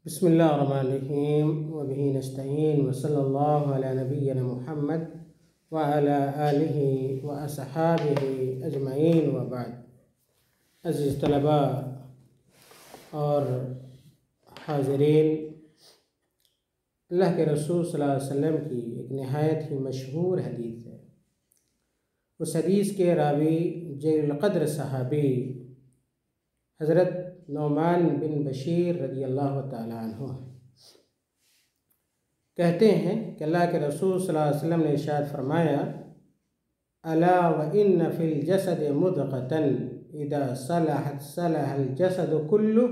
بسم الله الرحمن الرحیم وبه نستعین وصلی اللہ علی نبینا محمد وعلی آلہ واصحابہ اجمعین وبعد۔ عزیز طلباء اور حاضرین، اللہ کے رسول صلی اللہ علیہ وسلم کی ایک نہایت ہی مشہور حدیث ہے۔ اس حدیث کے راوی جلیل القدر صحابی حضرت نعمان بن بشیر رضی اللہ تعالیٰ عنہ کہتے ہیں کہ اللہ کے رسول صلی اللہ علیہ وسلم نے ارشاد فرمایا، الا وان فی الجسد مضغة اذا صلحت صلح الجسد كله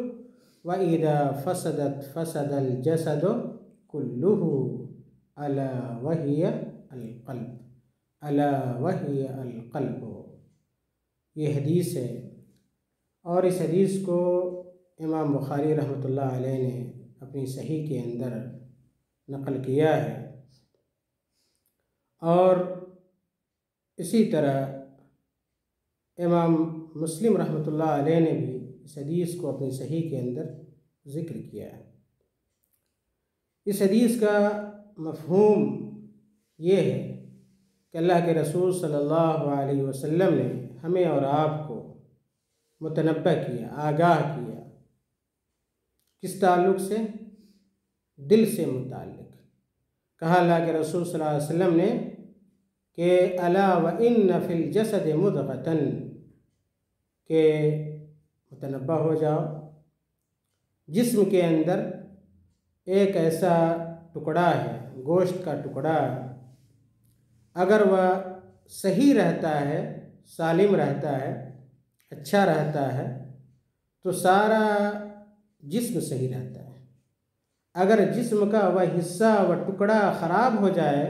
واذا فسدت فسد الجسد كله الا وهي القلب الا وهي القلب۔ یہ حدیث ہے اور اس حدیث کو امام بخاری رحمۃ اللہ علیہ نے اپنی صحیح کے اندر نقل کیا ہے، اور اسی طرح امام مسلم رحمۃ اللہ علیہ نے بھی اس حدیث کو اپنی صحیح کے اندر ذکر کیا ہے۔ اس حدیث کا مفہوم یہ ہے کہ اللہ کے رسول صلی اللہ علیہ وسلم نے ہمیں اور آپ کو متنبہ کیا، آگاہ کیا، کس تعلق سے؟ دل سے متعلق۔ کہا اللہ کے رسول صلی اللہ علیہ وسلم نے کہ الا وان فی الجسد مضغة، کہ متنبہ ہو جاؤ، جسم کے اندر ایک ایسا ٹکڑا ہے، گوشت کا ٹکڑا، اگر وہ صحیح رہتا ہے، سالم رہتا ہے، اچھا رہتا ہے تو سارا جسم صحیح رہتا ہے۔ اگر جسم کا وہ حصہ، وہ ٹکڑا خراب ہو جائے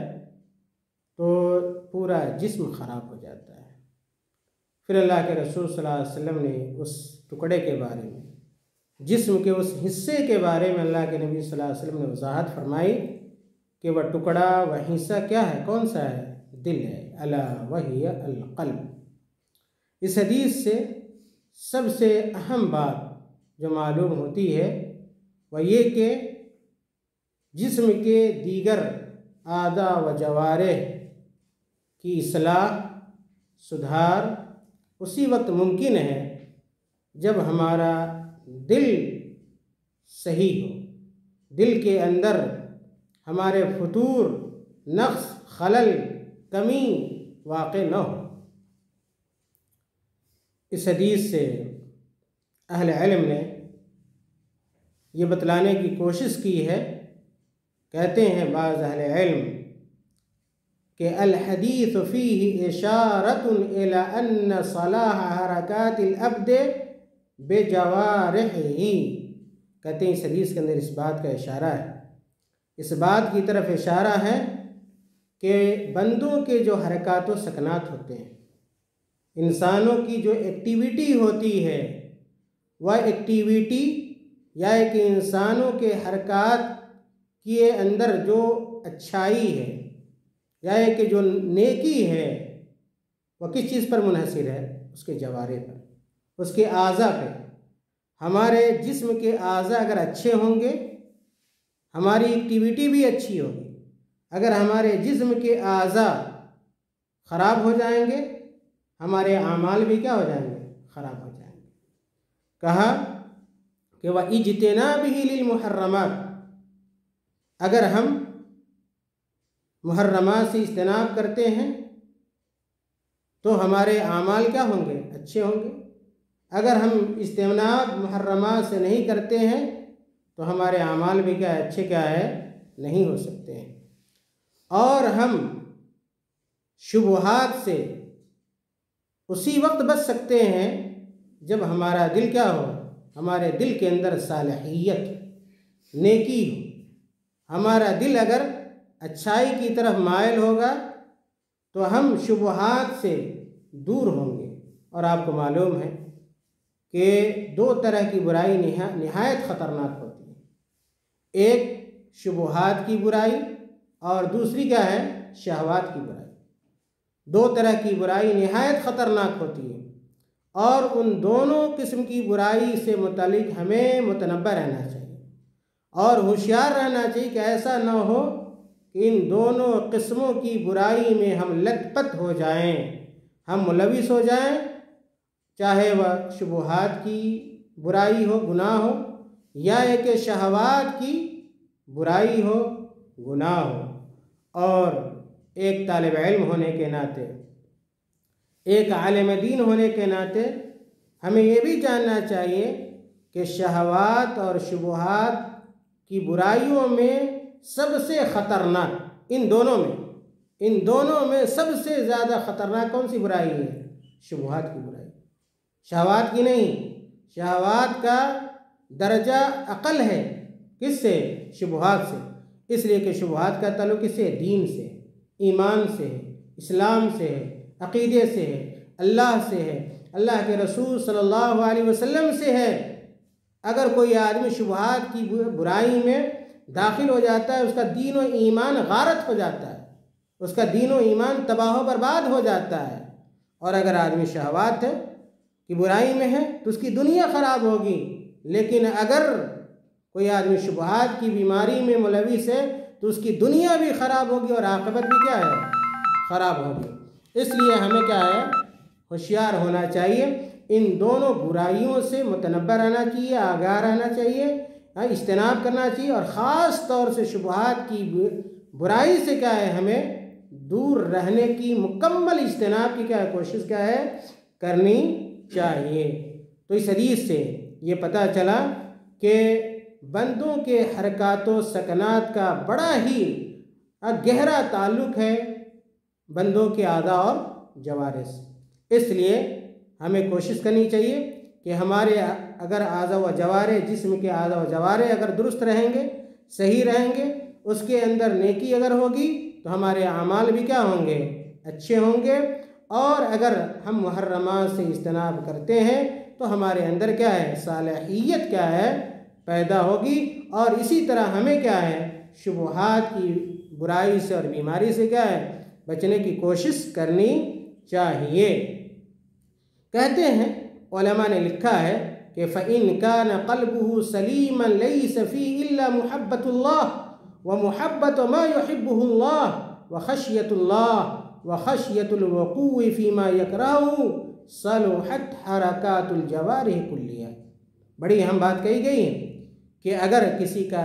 تو پورا جسم خراب ہو جاتا ہے۔ پھر اللہ کے رسول صلی اللہ علیہ وسلم نے اس ٹکڑے کے بارے میں، جسم کے اس حصے کے بارے میں اللہ کے نبی صلی اللہ علیہ وسلم نے وضاحت فرمائی کہ وہ ٹکڑا، وہ حصہ کیا ہے، کون سا ہے؟ دل ہے، الا وہی القلب۔ اس حدیث سے سب سے اہم بات جو معلوم ہوتی ہے وہ یہ کہ جسم کے دیگر اعضاء و جوارح کی اصلاح، سدھار اسی وقت ممکن ہے جب ہمارا دل صحیح ہو، دل کے اندر ہمارے فتور، نقص، خلل، کمی واقع نہ ہو۔ اس حدیث سے اہل علم نے یہ بتلانے کی کوشش کی ہے، کہتے ہیں بعض اہل علم کہ الحدیث فیہ اشارۃ الی ان صلاح حرکات العبد بجوارحہ، کہتے ہیں اس حدیث کے اندر اس بات کا اشارہ ہے، اس بات کی طرف اشارہ ہے کہ بندوں کے جو حرکات و سکنات ہوتے ہیں، انسانوں کی جو ایکٹیویٹی ہوتی ہے، وہ ایکٹیویٹی یا کہ انسانوں کے حرکات کے اندر جو اچھائی ہے یا کہ جو نیکی ہے، وہ کس چیز پر منحصر ہے؟ اس کے جوارح پر، اس کے اعضاء پہ۔ ہمارے جسم کے اعضاء اگر اچھے ہوں گے، ہماری ایکٹیویٹی بھی اچھی ہوگی۔ اگر ہمارے جسم کے اعضاء خراب ہو جائیں گے، ہمارے اعمال بھی کیا ہو جائیں گے؟ خراب ہو جائیں گے۔ کہا کہ وَإِجْتِنَابِهِ لِلْمُحَرَّمَاتِ، اگر ہم محرمات سے اجتناب کرتے ہیں تو ہمارے اعمال کیا ہوں گے؟ اچھے ہوں گے۔ اگر ہم اجتناب محرمات سے نہیں کرتے ہیں تو ہمارے اعمال بھی کیا اچھے کیا ہے؟ نہیں ہو سکتے ہیں۔ اور ہم شبہات سے اسی وقت بچ سکتے ہیں جب ہمارا دل کیا ہو؟ ہمارے دل کے اندر صالحیت، نیکی ہو۔ ہمارا دل اگر اچھائی کی طرف مائل ہوگا تو ہم شبہات سے دور ہوں گے۔ اور آپ کو معلوم ہے کہ دو طرح کی برائی نہایت خطرناک ہوتی ہے، ایک شبہات کی برائی اور دوسری کیا ہے؟ شہوات کی برائی۔ دو طرح کی برائی نہایت خطرناک ہوتی ہے، اور ان دونوں قسم کی برائی سے متعلق ہمیں متنبہ رہنا چاہیے، اور ہوشیار رہنا چاہیے کہ ایسا نہ ہو کہ ان دونوں قسموں کی برائی میں ہم لت پت ہو جائیں، ہم ملوث ہو جائیں، چاہے وہ شبہات کی برائی ہو، گناہ ہو، یا ایک شہوات کی برائی ہو، گناہ ہو۔ اور ایک طالب علم ہونے کے ناطے، ایک عالم دین ہونے کے ناطے ہمیں یہ بھی جاننا چاہیے کہ شہوات اور شبہات کی برائیوں میں سب سے خطرناک، ان دونوں میں سب سے زیادہ خطرناک کون سی برائی ہے؟ شبہات کی برائی، شہوات کی نہیں۔ شہوات کا درجہ اقل ہے، کس سے؟ شبہات سے، اس لیے کہ شبہات کا تعلق کس سے؟ دین سے، ایمان سے ہے، اسلام سے ہے، عقیدے سے ہے، اللہ سے ہے، اللہ کے رسول صلی اللہ علیہ وسلم سے ہے۔ اگر کوئی آدمی شبہات کی برائی میں داخل ہو جاتا ہے، اس کا دین و ایمان غارت ہو جاتا ہے، اس کا دین و ایمان تباہ و برباد ہو جاتا ہے۔ اور اگر آدمی شہوات کی برائی میں ہے تو اس کی دنیا خراب ہوگی، لیکن اگر کوئی آدمی شبہات کی بیماری میں ملوث ہے تو اس کی دنیا بھی خراب ہوگی اور عاقبت بھی کیا ہے؟ خراب ہوگی۔ اس لیے ہمیں کیا ہے؟ ہوشیار ہونا چاہیے، ان دونوں برائیوں سے متنبہ رہنا چاہیے، آگاہ رہنا چاہیے، اجتناب کرنا چاہیے، اور خاص طور سے شبہات کی برائی سے کیا ہے؟ ہمیں دور رہنے کی مکمل اجتناب کی کیا ہے؟ کوشش کیا ہے؟ کرنی چاہیے۔ تو اس حدیث سے یہ پتہ چلا کہ بندوں کے حرکات و سکنات کا بڑا ہی گہرا تعلق ہے بندوں کے اعضاء اور جوارح سے۔ اس لیے ہمیں کوشش کرنی چاہیے کہ ہمارے اگر اعضاء و جوارح، جسم کے اعضاء و جوارح اگر درست رہیں گے، صحیح رہیں گے، اس کے اندر نیکی اگر ہوگی تو ہمارے اعمال بھی کیا ہوں گے؟ اچھے ہوں گے۔ اور اگر ہم محرمات سے اجتناب کرتے ہیں تو ہمارے اندر کیا ہے؟ صالحیت کیا ہے؟ پیدا ہوگی۔ اور اسی طرح ہمیں کیا ہے؟ شبہات کی برائی سے اور بیماری سے کیا ہے؟ بچنے کی کوشش کرنی چاہیے۔ کہتے ہیں علماء نے لکھا ہے کہ فَإِن كَانَ قَلْبُهُ سَلِيمًا لَيْسَ فِيهِ إِلَّا مُحَبَّةُ اللَّهِ وَمُحَبَّةُ مَا يُحِبُّهُ اللَّهِ وَخَشْيَةُ اللَّهِ وَخَشْيَةُ الْوُقُوعِ فِي مَا يَكْرَهُ صَلُحَتْ حَرَكَاتُ الْجَوَارِحِ كُلِّهَا۔ بڑی اہم بات کہی گئی ہے کہ اگر کسی کا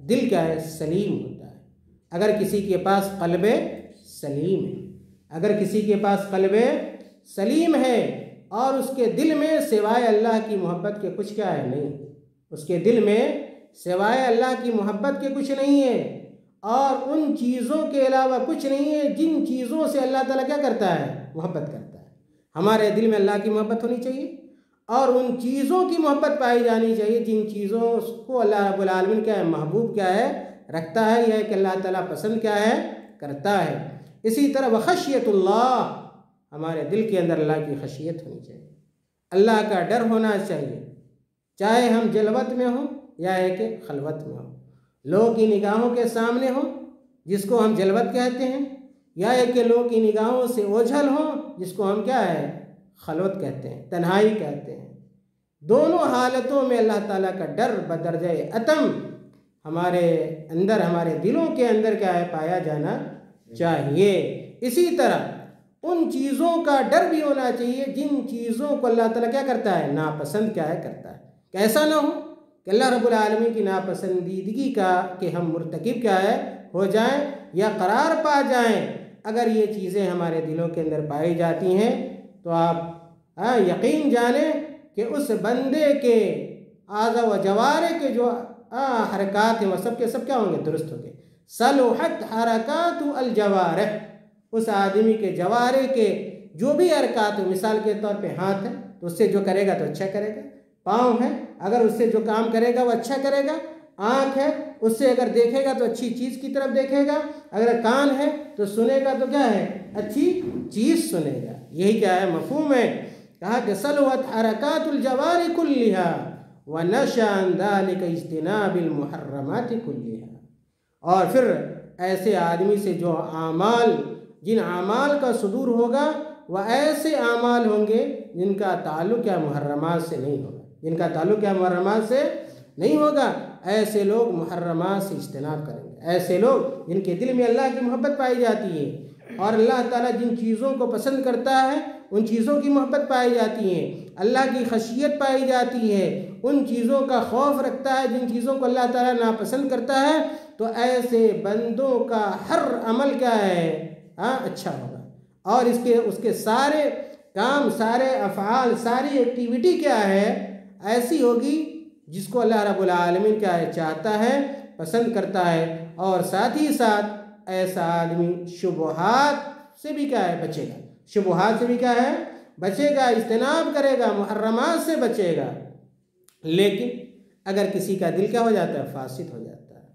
دل کیا ہے؟ سلیم ہوتا ہے، اگر کسی کے پاس قلب سلیم ہے، اگر کسی کے پاس قلب سلیم ہے اور اس کے دل میں سوائے اللہ کی محبت کے کچھ کیا ہے؟ نہیں، اس کے دل میں سوائے اللہ کی محبت کے کچھ نہیں ہے، اور ان چیزوں کے علاوہ کچھ نہیں ہے جن چیزوں سے اللہ تعالیٰ کیا کرتا ہے؟ محبت کرتا ہے۔ ہمارے دل میں اللہ کی محبت ہونی چاہیے، اور ان چیزوں کی محبت پائی جانی چاہیے جن چیزوں کو اللہ رب العالمین کیا ہے؟ محبوب کیا ہے؟ رکھتا ہے، یا کہ اللہ تعالیٰ پسند کیا ہے؟ کرتا ہے۔ اسی طرح وخشیت اللہ، ہمارے دل کے اندر اللہ کی خشیت ہونی چاہیے، اللہ کا ڈر ہونا چاہیے، چاہے ہم جلوت میں ہوں یا ایک خلوت میں ہوں، لوگوں کی نگاہوں کے سامنے ہوں جس کو ہم جلوت کہتے ہیں، یا ایک کہ لوگوں کی نگاہوں سے اوجھل ہوں جس کو ہم کیا ہے؟ خلوت کہتے ہیں، تنہائی کہتے ہیں۔ دونوں حالتوں میں اللہ تعالیٰ کا ڈر بدرجہ اتم ہمارے اندر، ہمارے دلوں کے اندر کیا ہے؟ پایا جانا چاہیے۔ اسی طرح ان چیزوں کا ڈر بھی ہونا چاہیے جن چیزوں کو اللہ تعالیٰ کیا کرتا ہے؟ ناپسند کیا ہے؟ کرتا ہے۔ کہ ایسا نہ ہو کہ اللہ رب العالمین کی ناپسندیدگی کا کہ ہم مرتکب کیا ہے؟ ہو جائیں یا قرار پا جائیں۔ اگر یہ چیزیں ہمارے دلوں کے اندر پائی جاتی ہیں تو آپ یقین جانیں کہ اس بندے کے اعضاء و جوارح کے جو حرکات ہیں وہ سب کے سب کیا ہوں گے؟ درست ہوں گے۔ صلحت حرکات الجوارح، اس آدمی کے جوارح کے جو بھی حرکات ہیں، مثال کے طور پہ ہاتھ ہے تو اس سے جو کرے گا تو اچھا کرے گا، پاؤں ہے اگر اس سے جو کام کرے گا وہ اچھا کرے گا، آنکھ ہے اس سے اگر دیکھے گا تو اچھی چیز کی طرف دیکھے گا، اگر کان ہے تو سنے گا تو کیا ہے؟ اچھی چیز سنے گا۔ یہی کیا ہے؟ مفہوم ہے۔ کہا کہ صلحت حرکات الجوارح کلھا ونشأ عن ذلك اجتناب المحرمات کلھا۔ اور پھر ایسے آدمی سے جو اعمال، جن اعمال کا صدور ہوگا وہ ایسے اعمال ہوں گے جن کا تعلق کیا محرمات سے نہیں ہوگا، جن کا تعلق کیا محرمات سے نہیں ہوگا۔ ایسے لوگ محرمات سے اجتناب کریں گے۔ ایسے لوگ جن کے دل میں اللہ کی محبت پائی جاتی ہے اور اللہ تعالیٰ جن چیزوں کو پسند کرتا ہے ان چیزوں کی محبت پائی جاتی ہے، اللہ کی خشیت پائی جاتی ہے، ان چیزوں کا خوف رکھتا ہے جن چیزوں کو اللہ تعالیٰ ناپسند کرتا ہے، تو ایسے بندوں کا ہر عمل کیا ہے؟ اچھا ہوگا، اور اس کے سارے کام، سارے افعال، ساری ایکٹیویٹی کیا ہے؟ ایسی ہوگی جس کو اللہ رب العالمین کیا ہے؟ چاہتا ہے، پسند کرتا ہے۔ اور ساتھ ہی ساتھ ایسا آدمی شبہات سے بھی کیا ہے؟ بچے گا، شبہات سے بھی کیا ہے؟ بچے گا، اجتناب کرے گا، محرمات سے بچے گا۔ لیکن اگر کسی کا دل کیا ہو جاتا ہے؟ فاسد ہو جاتا ہے۔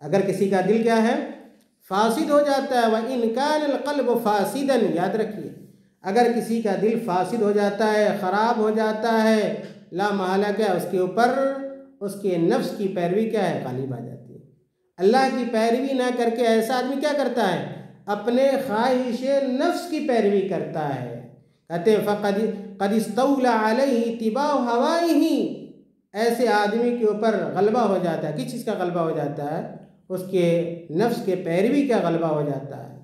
اگر کسی کا دل کیا ہے؟ فاسد ہو جاتا ہے۔ وَإِنْ كَانَ الْقَلْبُ فَاسِدًا، یاد رکھیے، اگر کسی کا دل فاسد ہو جاتا ہے، خراب ہو جاتا ہے، لا محالہ کیا اس کے اوپر اس کے نفس کی پیروی کیا ہے؟ غالب آ جاتی ہے۔ اللہ کی پیروی نہ کر کے ایسا آدمی کیا کرتا ہے؟ اپنے خواہش نفس کی پیروی کرتا ہے۔ کہتے ہیں فَقَدْ اسْتَوْلَى عَلَيْهِ اتِّبَاعُ هَوَائِهِ، ایسے آدمی کے اوپر غلبہ ہو جاتا ہے۔ کس چیز کا غلبہ ہو جاتا ہے؟ اس کے نفس کے پیروی کا غلبہ ہو جاتا ہے،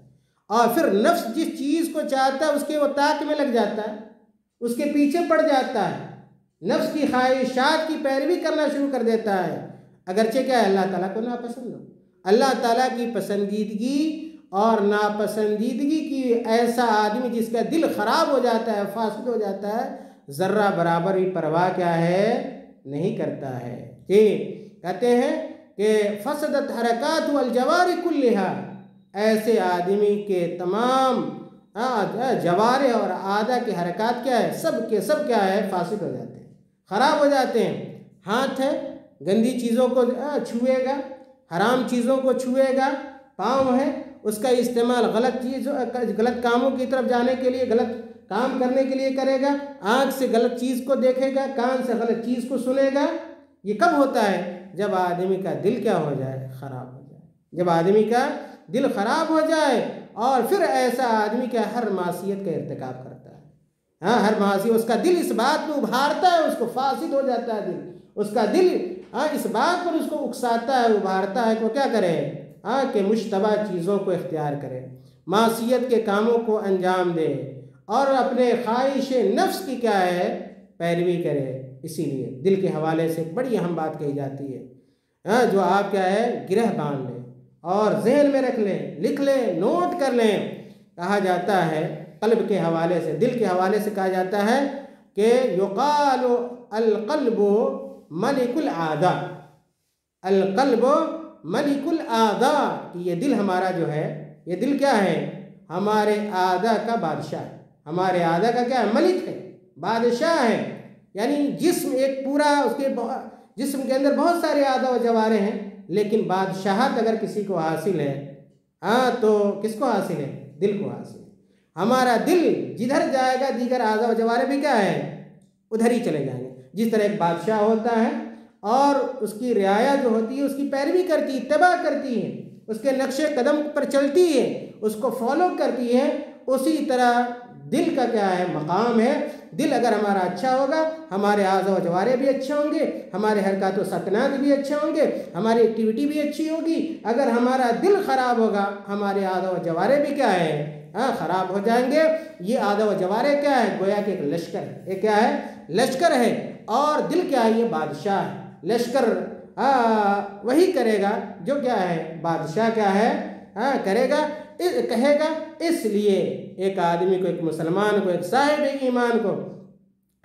اور پھر نفس جس چیز کو چاہتا ہے اس کے وہ طاق میں لگ جاتا ہے، اس کے پیچھے پڑ جاتا ہے، نفس کی خواہشات کی پیروی کرنا شروع کر دیتا ہے، اگرچہ کیا ہے؟ اللہ تعالیٰ کو ناپسند ہو۔ اللہ تعالیٰ کی پسندیدگی اور ناپسندیدگی کی ایسا آدمی جس کا دل خراب ہو جاتا ہے، فاسد ہو جاتا ہے، ذرہ برابر بھی پرواہ کیا ہے؟ نہیں کرتا ہے۔ کہتے ہیں کہ فسدت حرکات والجوارح کلھا، ایسے آدمی کے تمام جوارح اور اعضاء کی حرکات کیا ہے؟ سب کے سب کیا ہے؟ فاسد ہو جاتے ہیں، خراب ہو جاتے ہیں۔ ہاتھ ہے، گندی چیزوں کو چھوئے گا، حرام چیزوں کو چھوئے گا۔ پاؤں ہے، اس کا استعمال غلط کاموں کی طرف جانے کے لیے، غلط کام کرنے کے لیے کرے گا۔ آنکھ سے غلط چیز کو دیکھے گا، کان سے غلط چیز کو سنے گا۔ یہ کب ہوتا ہے؟ جب آدمی کا دل کیا ہو جائے؟ خراب ہو جائے۔ جب آدمی کا دل خراب ہو جائے، اور پھر ایسا آدمی کیا ہر معصیت کا ارتکاب کرتا ہے۔ ہر معصیت، اس کا دل اس بات میں ابھارتا ہے، اس کو فاسد ہو جاتا ہے دل، اس کا دل اس بات پر اس کو اکساتا ہے، ابھارتا ہے کہ وہ کیا کرے؟ کہ مشتبہ چیزوں کو اختیار کرے، معصیت کے کاموں کو انجام دے، اور اپنے خواہش نفس کی کیا ہے؟ پیروی کرے۔ اسی لیے دل کے حوالے سے ایک بڑی اہم بات کہی جاتی ہے، جو آپ کیا ہے؟ گرہ باندھ لیں اور ذہن میں رکھ لیں، لکھ لیں، نوٹ کر لیں۔ کہا جاتا ہے قلب کے حوالے سے، دل کے حوالے سے کہا جاتا ہے کہ یقال القلب ملک الاعضاء، القلب ملک الاعضاء، کہ یہ دل ہمارا جو ہے، یہ دل کیا ہے؟ ہمارے اعضاء کا بادشاہ ہے، ہمارے اعضاء کا کیا ہے؟ ملک ہے، بادشاہ ہے۔ یعنی جسم ایک پورا، اس کے جسم کے اندر بہت سارے اعضاء و جوارح ہیں، لیکن بادشاہت اگر کسی کو حاصل ہے تو کس کو حاصل ہے؟ دل کو حاصل ہے۔ ہمارا دل جدھر جائے گا دیگر اعضاء و جوارح بھی کیا ہے؟ ادھر ہی چلے جائیں گے۔ جس طرح ایک بادشاہ ہوتا ہے اور اس کی رعایا جو ہوتی ہے اس کی پیروی کرتی ہے، اتباع کرتی ہے، اس کے نقش قدم پر چلتی ہے، اس کو فالو کرتی ہے، اسی طرح دل کا کیا ہے؟ مقام ہے۔ دل اگر ہمارا اچھا ہوگا، ہمارے اعضاء و جوارح بھی اچھے ہوں گے، ہمارے حرکات و سکنات بھی اچھے ہوں گے، ہماری ایکٹیویٹی بھی اچھی ہوگی۔ اگر ہمارا دل خراب ہوگا، ہمارے اعضاء و جوارح بھی کیا ہے؟ خراب ہو جائیں گے۔ یہ اعضاء و جوارح کیا ہے؟ گویا کہ ایک لشکر ہے۔ یہ کیا ہے؟ لشکر ہے، اور دل کیا ہے؟ یہ بادشاہ ہے۔ لشکر وہی کرے گا جو کیا ہے؟ بادشاہ کیا ہے؟ کرے گا، کہے گا۔ اس لیے ایک آدمی کو، ایک مسلمان کو، ایک صاحب ایمان کو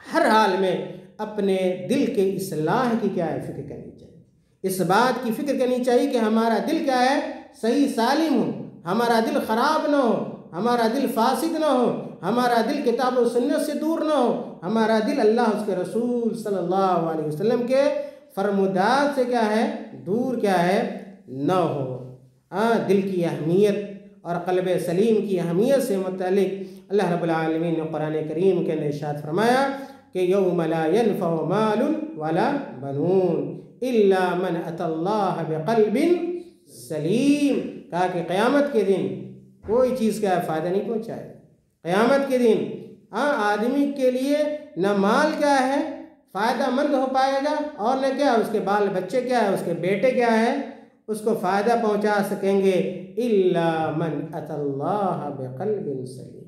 ہر حال میں اپنے دل کے اصلاح کی کیا ہے؟ فکر کرنی چاہیے۔ اس بات کی فکر کرنی چاہیے کہ ہمارا دل کیا ہے؟ صحیح سالم ہو، ہمارا دل خراب نہ ہو، ہمارا دل فاسد نہ ہو، ہمارا دل کتاب و سنت سے دور نہ ہو، ہمارا دل اللہ اس کے رسول صلی اللہ علیہ وسلم کے فرمودات سے کیا ہے؟ دور کیا ہے؟ نہ ہو۔ دل کی اہمیت اور قلب سلیم کی اہمیت سے متعلق اللہ رب العالمین نے قرآن کریم کے اندر ارشاد فرمایا کہ یوم لا ينفع مال ولا بنون الا من اتى اللہ بقلب سلیم، کہا کہ قیامت کے دن کوئی چیز کا فائدہ نہیں پہنچائے۔ قیامت کے دن آدمی کے لیے نہ مال کیا ہے فائدہ مند ہو پائے گا، اور نہ کیا اس کے بال بچے کیا ہے، اس کے بیٹے کیا ہے، اس کو فائدہ پہنچا سکیں گے۔ الا من اتى الله بقلب سلیم،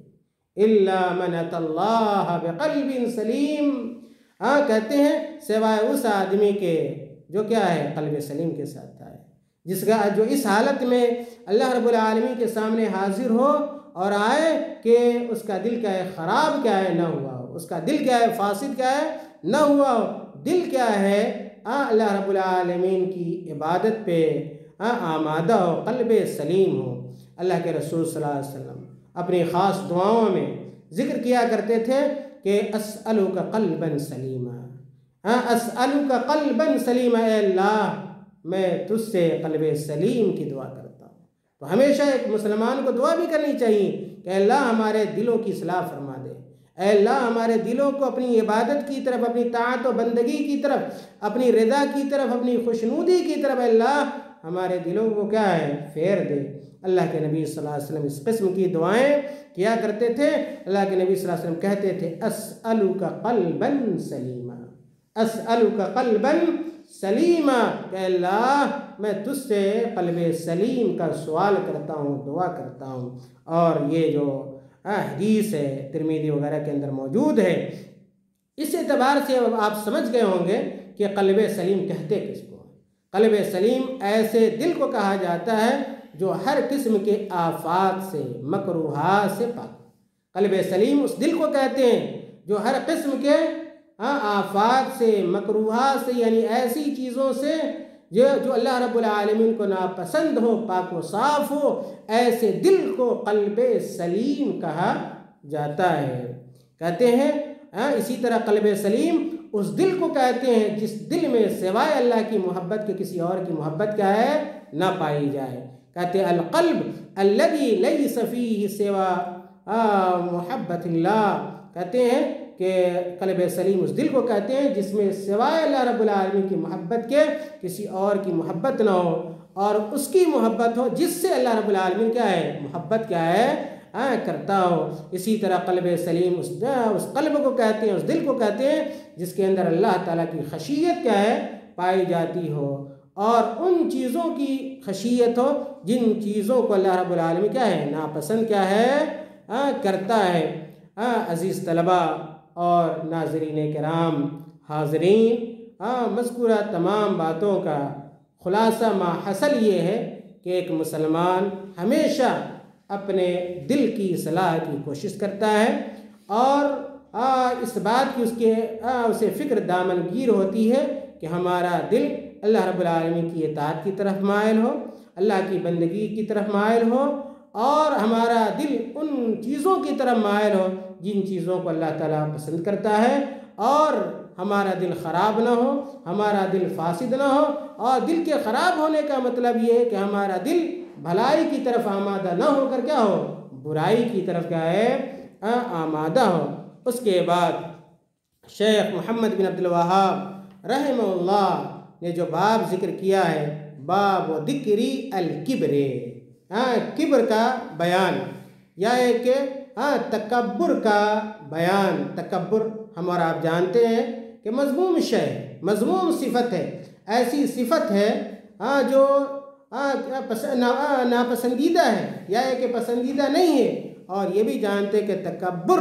الا من اتى الله بقلب سلیم، کہتے ہیں سوائے اس آدمی کے جو کیا ہے، قلب سلیم کے ساتھ آئے، جس کا جو اس حالت میں اللہ رب العالمین کے سامنے حاضر ہو اور آئے کہ اس کا دل کیا ہے، خراب کیا ہے، نہ ہوا ہو، اس کا دل کیا ہے، فاسد کیا ہے، نہ ہوا ہو، دل کیا ہے اللہ رب العالمین کی عبادت پہ آمادہ ہو، قلب سلیم ہو۔ اللہ کے رسول صلی اللہ علیہ وسلم اپنی خاص دعاؤں میں ذکر کیا کرتے تھے کہ اسألک قلبا سلیما، اسألک قلبا سلیما، اے اللہ میں تجھ سے قلب سلیم کی دعا کرتا ہوں۔ تو ہمیشہ ایک مسلمان کو دعا بھی کرنی چاہیے کہ اے اللہ ہمارے دلوں کی اصلاح فرما دے، اے اللہ ہمارے دلوں کو اپنی عبادت کی طرف، اپنی طاعت و بندگی کی طرف، اپنی رضا کی طرف، اپنی خوشنودی کی طرف اے اللہ ہمارے دلوں کو کیا ہے، پھیر دے۔ اللہ کے نبی صلی اللہ علیہ وسلم اس قسم کی دعائیں کیا کرتے تھے۔ اللہ کے نبی صلی اللہ علیہ وسلم کہتے تھے اسألک قلبا سلیما، اسألک قلبا سلیما، کہ اللہ میں تجھ سے قلب سلیم کا سوال کرتا ہوں، دعا کرتا ہوں۔ اور یہ جو حدیث ہے ترمذی وغیرہ کے اندر موجود ہے، اس اعتبار سے آپ سمجھ گئے ہوں گے کہ قلب سلیم کہتے کس کو۔ قلب سلیم ایسے دل کو کہا جاتا ہے جو ہر قسم کے آفات سے، مکروہات سے پاک۔ قلب سلیم اس دل کو کہتے ہیں جو ہر قسم کے آفات سے، مکروہات سے، یعنی ایسی چیزوں سے جو اللہ رب العالمین کو ناپسند ہو، پاک و صاف ہو، ایسے دل کو قلب سلیم کہا جاتا ہے۔ کہتے ہیں اسی طرح قلب سلیم اس دل کو کہتے ہیں جس دل میں سوائے اللہ کی محبت کے کسی اور کی محبت کیا ہے، نہ پائی جائے۔ کہتے ہیں القلب الذی لیس فیہ سوا محبت اللہ، کہتے ہیں کہ قلب سلیم اس دل کو کہتے ہیں جس میں سوائے اللہ رب العالمین کی محبت کے کسی اور کی محبت نہ ہو، اور اس کی محبت ہو جس سے اللہ رب العالمین کیا ہے، محبت کیا ہے، کرتا ہو۔ اسی طرح قلب سلیم اس قلب کو کہتے ہیں، اس دل کو کہتے ہیں جس کے اندر اللہ تعالیٰ کی خشیت کیا ہے، پائی جاتی ہو، اور ان چیزوں کی خشیت ہو جن چیزوں کو اللہ رب العالمین کیا ہے، ناپسند کیا ہے، کرتا ہے۔ عزیز طلبہ اور ناظرین کرام، حاضرین، مذکورہ تمام باتوں کا خلاصہ ما حاصل یہ ہے کہ ایک مسلمان ہمیشہ اپنے دل کی اصلاح کی کوشش کرتا ہے، اور اس بات کی اسے فکر دامنگیر ہوتی ہے کہ ہمارا دل اللہ رب العالمین کی اطاعت کی طرف مائل ہو، اللہ کی بندگی کی طرف مائل ہو، اور ہمارا دل ان چیزوں کی طرف مائل ہو جن چیزوں کو اللہ تعالیٰ پسند کرتا ہے، اور ہمارا دل خراب نہ ہو، ہمارا دل فاسد نہ ہو۔ اور دل کے خراب ہونے کا مطلب یہ ہے کہ ہمارا دل بھلائی کی طرف آمادہ نہ ہو کر کیا ہو، برائی کی طرف کیا ہے، آمادہ ہو۔ اس کے بعد شیخ محمد بن عبد الوہاب رحمہ اللہ نے جو باب ذکر کیا ہے، باب ذکری الکبر، کبر کا بیان، یا کہ تکبر کا بیان۔ تکبر ہم اور آپ جانتے ہیں کہ مذموم شے، مذموم صفت ہے، ایسی صفت ہے جو ناپسندیدہ ہے، یا کہ پسندیدہ نہیں ہے۔ اور یہ بھی جانتے کہ تکبر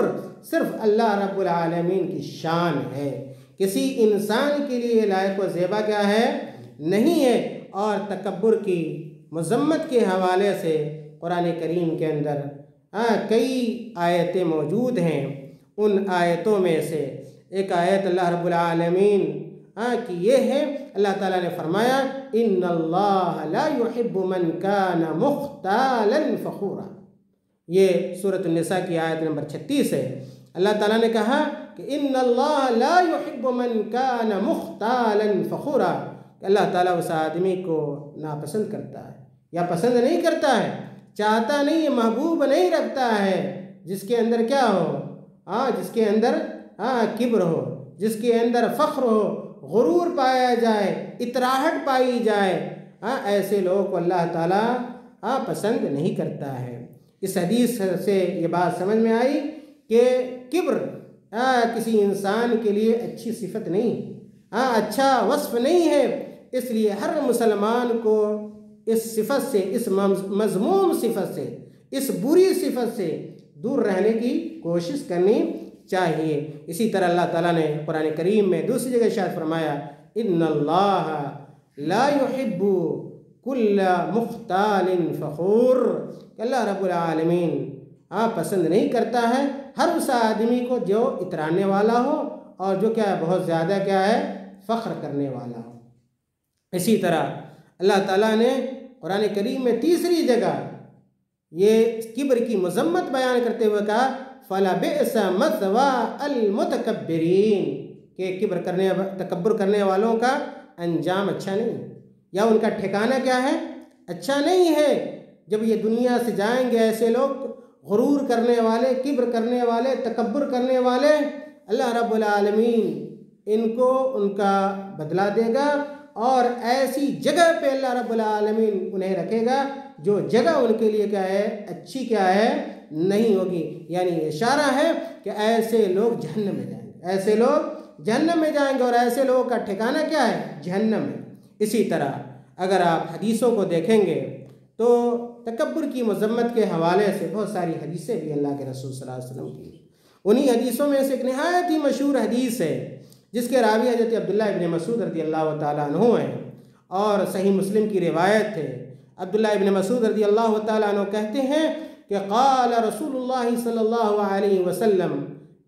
صرف اللہ رب العالمین کی شان ہے، کسی انسان کے لیے لائق و زیبا کیا ہے، نہیں ہے۔ اور تکبر کی مذمت کے حوالے سے قرآن کریم کے اندر کئی آیتیں موجود ہیں۔ ان آیتوں میں سے ایک آیت اللہ رب العالمین کی یہ ہے، اللہ تعالیٰ نے فرمایا ان اللہ لا يحب من کان مختالا فخورا۔ یہ سورۃ النساء کی آیت نمبر 36 ہے۔ اللہ تعالیٰ نے کہا کہ ان اللہ لا يحب من کان مختالا فخورا، کہ اللہ تعالیٰ اس آدمی کو ناپسند کرتا ہے یا پسند نہیں کرتا ہے، چاہتا نہیں ہے، محبوب نہیں رکھتا ہے، جس کے اندر کیا ہو، جس کے اندر کبر ہو، جس کے اندر فخر ہو، غرور پایا جائے، اطراحت پائی جائے، ایسے لوگوں کو اللہ تعالیٰ پسند نہیں کرتا ہے۔ اس حدیث سے یہ بات سمجھ میں آئی کہ کبر کسی انسان کے لیے اچھی صفت نہیں، اچھا وصف نہیں ہے۔ اس لیے ہر مسلمان کو اس صفت سے، اس مذموم صفت سے، اس بری صفت سے دور رہنے کی کوشش کرنی چاہیے۔ اسی طرح اللہ تعالیٰ نے قرآن کریم میں دوسری جگہ ارشاد فرمایا ان اللہ لا يحب کل مختال فخور، کہ اللہ رب العالمین پسند نہیں کرتا ہے ہر اس آدمی کو جو اترانے والا ہو اور جو کیا ہے بہت زیادہ کیا ہے فخر کرنے والا ہو۔ اسی طرح اللہ تعالیٰ نے قرآن کریم میں تیسری جگہ یہ کبر کی مذمت بیان کرتے ہوئے کہا فَلَبِئْسَ مَثْوَىٰ الْمُتَكَبِّرِينَ، کہ تکبر کرنے والوں کا انجام اچھا نہیں ہے، یا ان کا ٹھکانہ کیا ہے اچھا نہیں ہے۔ جب یہ دنیا سے جائیں گے ایسے لوگ، غرور کرنے والے، کبر کرنے والے، تکبر کرنے والے، اللہ رب العالمین ان کو ان کا بدلہ دے گا، اور ایسی جگہ پہ اللہ رب العالمین انہیں رکھے گا جو جگہ ان کے لیے کیا ہے اچھی کیا ہے نہیں ہوگی۔ یعنی اشارہ ہے کہ ایسے لوگ جہنم میں جائیں گے، ایسے لوگ جہنم میں جائیں گے، اور ایسے لوگوں کا ٹھکانہ کیا ہے جہنم ہے۔ اسی طرح اگر آپ حدیثوں کو دیکھیں گے تو تکبر کی مذمت کے حوالے سے بہت ساری حدیثیں بھی اللہ کے رسول صلی اللہ علیہ وسلم کی، انہی حدیثوں میں سے ایک نہایت ہی مشہور حدیث ہے جس کے راوی حضرت عبداللہ ابن مسعود رضی اللہ تعالیٰ عنہ ہیں، اور صحیح مسلم کی روایت ہے۔ عبداللہ ابن مسعود رضی اللہ تعالیٰ عنہ کہتے ہیں کہ قال رسول اللہ صلی اللہ علیہ وسلم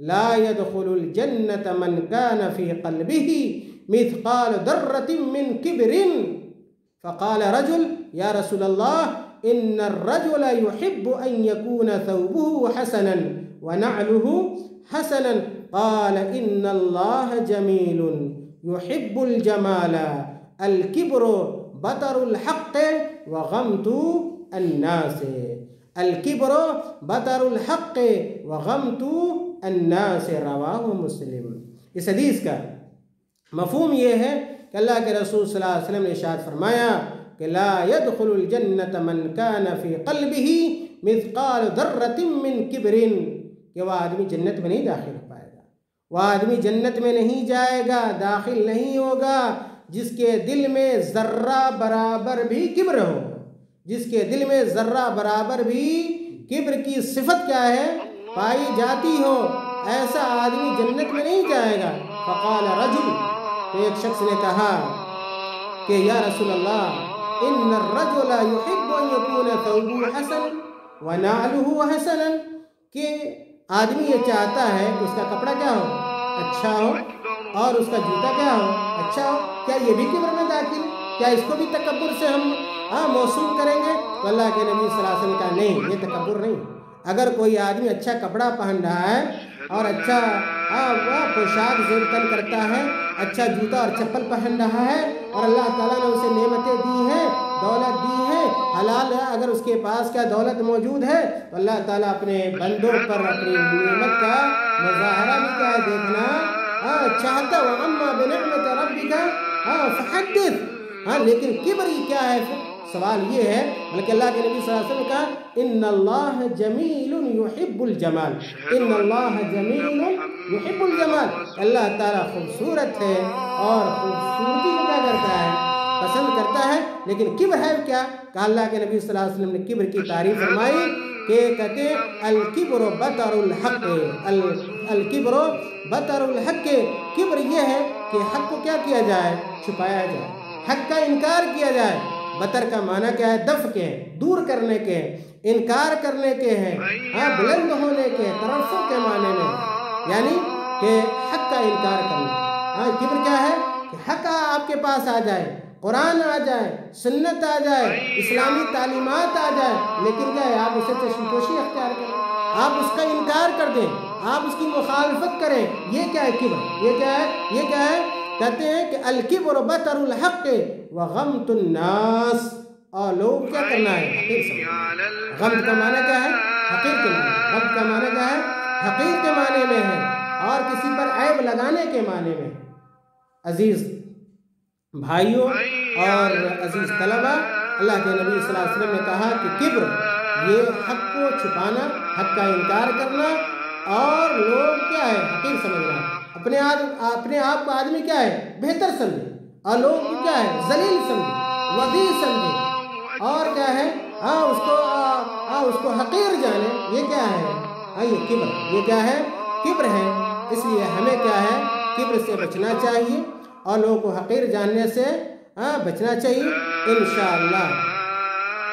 لا يدخل الجنة من كان في قلبه مثقال ذرة من كبر، فقال رجل یا رسول اللہ ان الرجل يحب ان يكون ثوبه حسنا ونعله حسنا، قال ان اللہ جمیل يحب الجمال، الكبر بطر الحق وغمط الناس، الكبر بطر الحق وغمط الناس، رواہ مسلم۔ اس حدیث کا مفہوم یہ ہے کہ اللہ کے رسول صلی اللہ علیہ وسلم نے ارشاد فرمایا کہ لا يدخل الجنة من كان في قلبه مثقال ذرة من كبر، کہ وہ آدمی جنت میں نہیں داخل ہو پائے گا، وہ آدمی جنت میں نہیں جائے گا، داخل نہیں ہوگا جس کے دل میں ذرہ برابر بھی کبر ہو، جس کے دل میں ذرہ برابر بھی کبر کی صفت کیا ہے پائی جاتی ہو، ایسا آدمی جنت میں نہیں جائے گا۔ فقال رجل، تو ایک شخص نے کہا کہ یا رسول اللہ ان الرجل يحب ان يكون ثوبه حسنا ونعله حسنا، کہ آدمی یہ چاہتا ہے کہ اس کا کپڑا کیا ہو اچھا ہو اور اس کا جوتا کیا ہو اچھا ہو، کیا یہ بھی کبر میں داخل؟ کیا اس کو بھی تکبر سے ہم موصول کریں گے؟ تو اللہ کے نبی صلی اللہ علیہ وسلم کہا نہیں، یہ تکبر نہیں۔ اگر کوئی آدمی اچھا کپڑا پہن رہا ہے اور اچھا پوشاک زیب تن کرتا ہے، اچھا جوتا اور چپل پہن رہا ہے، اور اللہ تعالیٰ نے اسے نعمتیں دی ہیں، دولت دی ہے، حلال ہے، اگر اس کے پاس کیا دولت موجود ہے تو اللہ تعالیٰ اپنے بندوں پر اپنی نعمت کا مظاہرہ بھی کیا ہے دیکھنا چاہتا ہے۔ وَأَمَّا بِنِعْمَةِ رَبِّكَ فَحَدِّثْ، لیکن کبر کیا ہے؟ سوال یہ ہے، بلکہ اللہ کے نبی صلی اللہ علیہ وسلم نے کہا ان اللہ جمیل یحب الجمال، ان اللہ جمیل یحب الجمال، اللہ تعالیٰ خوبصورت ہے اور خوبصورتی کو کیا کرتا ہے پسند کرتا ہے۔ لیکن کبر ہے کیا؟ کہا اللہ کے نبی صلی اللہ علیہ وسلم نے کبر کی تعریف فرمائی کہ کہتے ہیں الکبر بطر الحق، الکبر بطر الحق، کبر یہ ہے کہ حق کو کیا کیا جائے چھپایا جائے، حق کا انکار کیا جائے۔ بطر کا معنی کیا ہے دفع کے، دور کرنے کے، انکار کرنے کے ہیں، بلند ہونے کے، ترفع کے معنی میں، یعنی کہ حق کا انکار کرنا۔ کبر کیا ہے کہ حق آپ کے پاس آ جائے، قرآن آ جائے، سنت آ جائے، اسلامی تعلیمات آ جائے، لیکن کیا ہے آپ اسے چشمپوشی اختیار کریں، آپ اس کا انکار کر دیں، آپ اس کی مخالفت کریں، یہ کیا ہے کبر؟ یہ کیا ہے؟ یہ کیا ہے؟ کہتے ہیں کہ الکبر بطر الحق وغمط الناس، اور لوگ کیا کرنا ہے حقیر سمجھنا۔ غمط کا معنی کیا ہے حقیر کے معنی، غمط کا معنی کیا ہے حقیر کے معنی میں ہے، اور کسی پر عیب لگانے کے معنی میں۔ عزیز بھائیوں اور عزیز طلبہ، اللہ کے نبی صلی اللہ علیہ وسلم نے کہا کہ کبر یہ حق کو چھپانا، حق کا انکار کرنا، اور لوگ کیا ہے حقیر سمجھنا، اپنے آپ کو آدمی کیا ہے بہتر سمجھے، اور لوگوں کو کیا ہے ذلیل سمجھے، وضیع سمجھے، اور کیا ہے اس کو حقیر جانے، یہ کیا ہے یہ کبر، یہ کیا ہے کبر ہے۔ اس لیے ہمیں کیا ہے کبر سے بچنا چاہیے اور لوگوں کو حقیر جاننے سے بچنا چاہیے۔ انشاءاللہ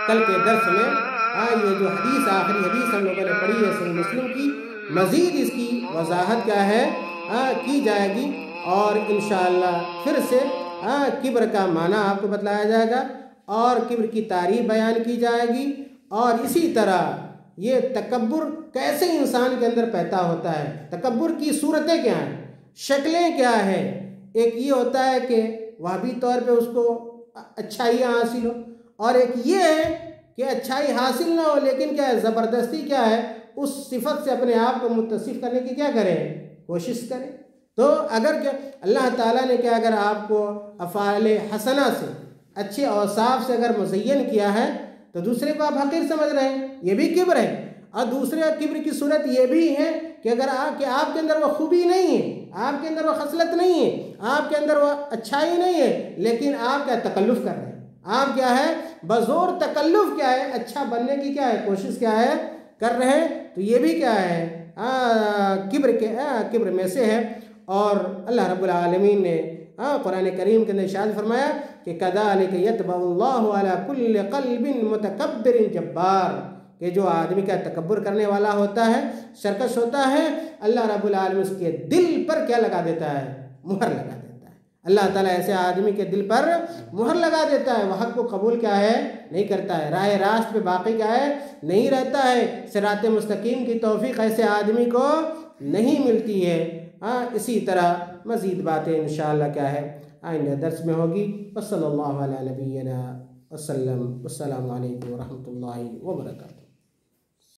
کل کے درس میں یہ جو حدیث آخری حدیث ہم لوگوں نے پڑھی ہے صحیح مسلم کی، مزید اس کی وضاحت کیا ہے کی جائے گی، اور انشاءاللہ پھر سے کبر کا معنی آپ کو بتلایا جائے گا اور کبر کی تعریف بیان کی جائے گی، اور اسی طرح یہ تکبر کیسے انسان کے اندر پیدا ہوتا ہے، تکبر کی صورتیں کیا ہیں، شکلیں کیا ہیں۔ ایک یہ ہوتا ہے کہ وہابی طور پہ اس کو اچھائیاں حاصل ہو، اور ایک یہ ہے کہ اچھائی حاصل نہ ہو لیکن کیا ہے زبردستی کیا ہے اس صفت سے اپنے آپ کو متصف کرنے کی کیا کریں کوشش کریں۔ تو اگر کہ اللہ تعالیٰ نے کیا اگر آپ کو افعال حسنہ سے اچھے اوصاف سے اگر مزین کیا ہے تو دوسرے کو آپ حقیر سمجھ رہے ہیں، یہ بھی کبر ہے۔ اور دوسرے کبر کی صورت یہ بھی ہے کہ اگر آپ کے اندر وہ خوبی نہیں ہے، آپ کے اندر وہ خصلت نہیں ہے، آپ کے اندر وہ اچھائی نہیں ہے، لیکن آپ کیا تکلف کر رہے ہیں، آپ کیا ہے بزور تکلف کیا ہے اچھا بننے کی کیا ہے کوشش کیا ہے کر رہے ہیں، تو یہ بھی کیا ہے کبر میں سے ہے۔ اور اللہ رب العالمین نے قرآن کریم کے اندر ارشاد فرمایا کہ کذالک یطبع اللہ علی کل قلب متکبر جبار، کہ جو آدمی کا تکبر کرنے والا ہوتا ہے، سرکش ہوتا ہے، اللہ رب العالمین اس کے دل پر کیا لگا دیتا ہے مہر لگا دیتا ہے۔ اللہ تعالیٰ ایسے آدمی کے دل پر مہر لگا دیتا ہے، وہ حق کو قبول کیا ہے نہیں کرتا ہے، راہ راست پہ باقی کیا ہے نہیں رہتا ہے، صراط مستقیم کی توفیق ایسے آدمی کو نہیں ملتی ہے۔ اسی طرح مزید باتیں انشاءاللہ کیا ہے آئندہ درس میں ہوگی۔ وصلی اللہ علی نبینا وسلم، والسلام علیکم ورحمۃ اللہ وبرکاتہ۔